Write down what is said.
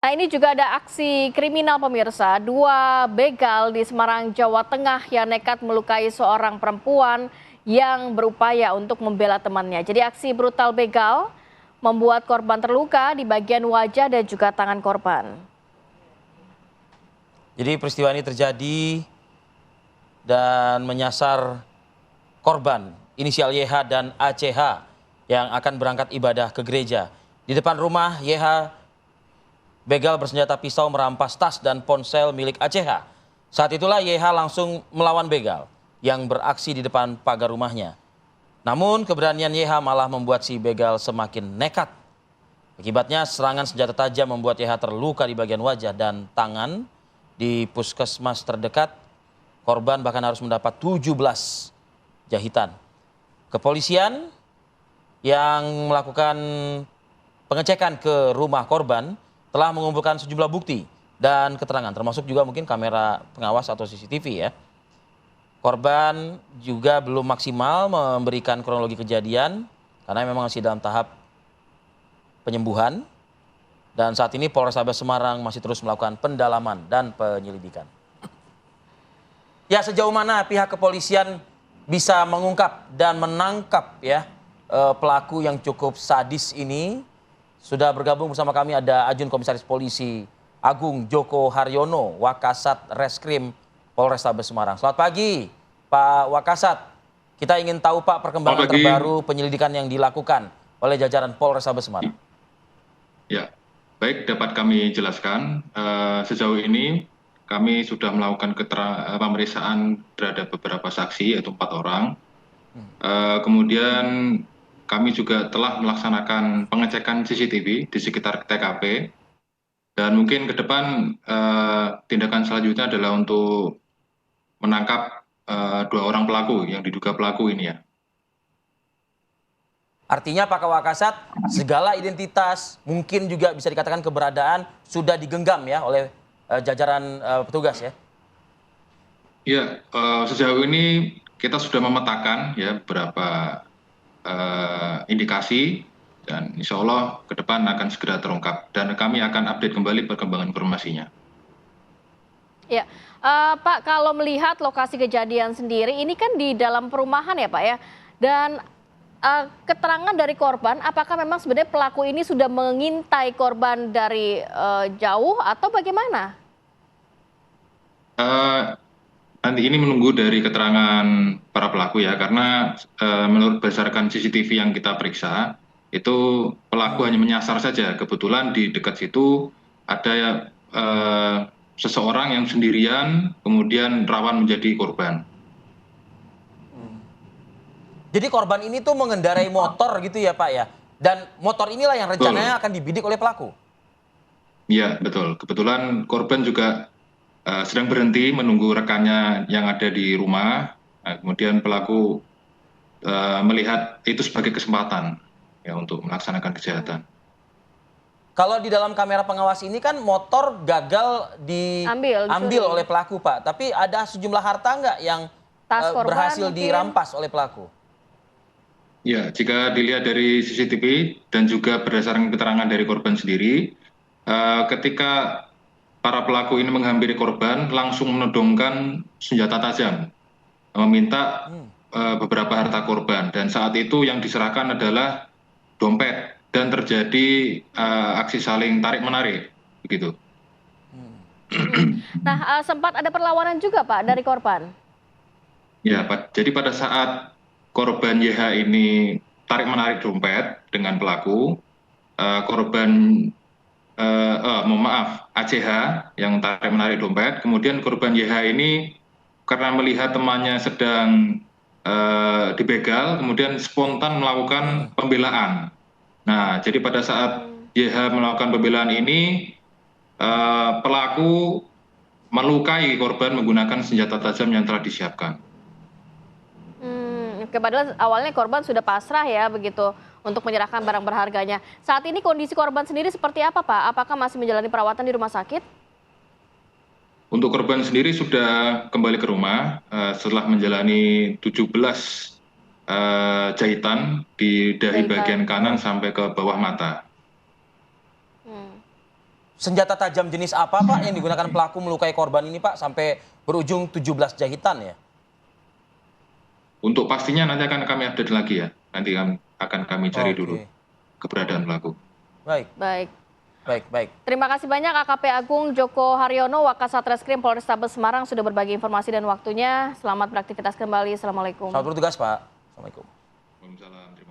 Nah, ini juga ada aksi kriminal pemirsa. Dua begal di Semarang, Jawa Tengah yang nekat melukai seorang perempuan yang berupaya untuk membela temannya. Jadi aksi brutal begal membuat korban terluka di bagian wajah dan juga tangan korban. Jadi peristiwa ini terjadi dan menyasar korban inisial YH dan ACH yang akan berangkat ibadah ke gereja. Di depan rumah YH begal bersenjata pisau merampas tas dan ponsel milik ACH. Saat itulah YH langsung melawan begal yang beraksi di depan pagar rumahnya. Namun keberanian YH malah membuat si begal semakin nekat. Akibatnya serangan senjata tajam membuat YH terluka di bagian wajah dan tangan. Di puskesmas terdekat, korban bahkan harus mendapat 17 jahitan. Kepolisian yang melakukan pengecekan ke rumah korban telah mengumpulkan sejumlah bukti dan keterangan, termasuk juga mungkin kamera pengawas atau CCTV ya. Korban juga belum maksimal memberikan kronologi kejadian karena memang masih dalam tahap penyembuhan. Dan saat ini Polrestabes Semarang masih terus melakukan pendalaman dan penyelidikan. Ya, sejauh mana pihak kepolisian bisa mengungkap dan menangkap ya pelaku yang cukup sadis ini? Sudah bergabung bersama kami ada Ajun Komisaris Polisi Agung Joko Haryono, Wakasat Reskrim Polrestabes Semarang. Selamat pagi, Pak Wakasat. Kita ingin tahu Pak perkembangan terbaru penyelidikan yang dilakukan oleh jajaran Polrestabes Semarang. Ya, baik, dapat kami jelaskan. Sejauh ini kami sudah melakukan pemeriksaan terhadap beberapa saksi, yaitu 4 orang. Kemudian kami juga telah melaksanakan pengecekan CCTV di sekitar TKP. Dan mungkin ke depan tindakan selanjutnya adalah untuk menangkap 2 orang pelaku yang diduga pelaku ini ya. Artinya Pak Wakasat, segala identitas mungkin juga bisa dikatakan keberadaan sudah digenggam ya oleh jajaran petugas ya? Iya, sejauh ini kita sudah memetakan ya beberapa indikasi dan insya Allah ke depan akan segera terungkap dan kami akan update kembali perkembangan informasinya. Ya, Pak, kalau melihat lokasi kejadian sendiri, ini kan di dalam perumahan ya Pak ya, dan keterangan dari korban, apakah memang sebenarnya pelaku ini sudah mengintai korban dari jauh atau bagaimana? Nanti ini menunggu dari keterangan para pelaku ya, karena menurut berdasarkan CCTV yang kita periksa, itu pelaku hanya menyasar saja. Kebetulan di dekat situ ada seseorang yang sendirian, kemudian rawan menjadi korban. Jadi korban ini tuh mengendarai motor gitu ya Pak ya? Dan motor inilah yang rencananya akan dibidik oleh pelaku? Iya, betul. Kebetulan korban juga sedang berhenti menunggu rekannya yang ada di rumah. Nah, kemudian pelaku melihat itu sebagai kesempatan ya untuk melaksanakan kejahatan. Kalau di dalam kamera pengawas ini kan motor gagal diambil oleh pelaku Pak. Tapi ada sejumlah harta nggak yang berhasil dirampas oleh pelaku? Ya, jika dilihat dari CCTV dan juga berdasarkan keterangan dari korban sendiri, ketika para pelaku ini menghampiri korban, langsung menodongkan senjata tajam, meminta beberapa harta korban. Dan saat itu yang diserahkan adalah dompet dan terjadi aksi saling tarik-menarik, begitu. Nah, sempat ada perlawanan juga Pak dari korban? Ya, jadi pada saat korban YH ini tarik-menarik dompet dengan pelaku, korban mohon maaf, ACH yang tarik-menarik dompet, kemudian korban YH ini karena melihat temannya sedang dibegal, kemudian spontan melakukan pembelaan. Nah, jadi pada saat YH melakukan pembelaan ini, pelaku melukai korban menggunakan senjata tajam yang telah disiapkan. Padahal awalnya korban sudah pasrah ya begitu untuk menyerahkan barang berharganya. Saat ini kondisi korban sendiri seperti apa Pak? Apakah masih menjalani perawatan di rumah sakit? Untuk korban sendiri sudah kembali ke rumah setelah menjalani 17 jahitan di dahi bagian kanan sampai ke bawah mata. senjata tajam jenis apa Pak yang digunakan pelaku melukai korban ini Pak sampai berujung 17 jahitan ya? Untuk pastinya nanti akan kami update lagi ya. Nanti akan kami cari dulu Oke. keberadaan pelaku. Baik, Baik. baik. Terima kasih banyak AKP Agung Joko Haryono, Wakasatreskrim Polrestabes Semarang sudah berbagi informasi dan waktunya. Selamat beraktivitas kembali. Assalamualaikum. Selamat bertugas Pak. Assalamualaikum. Waalaikumsalam. Terima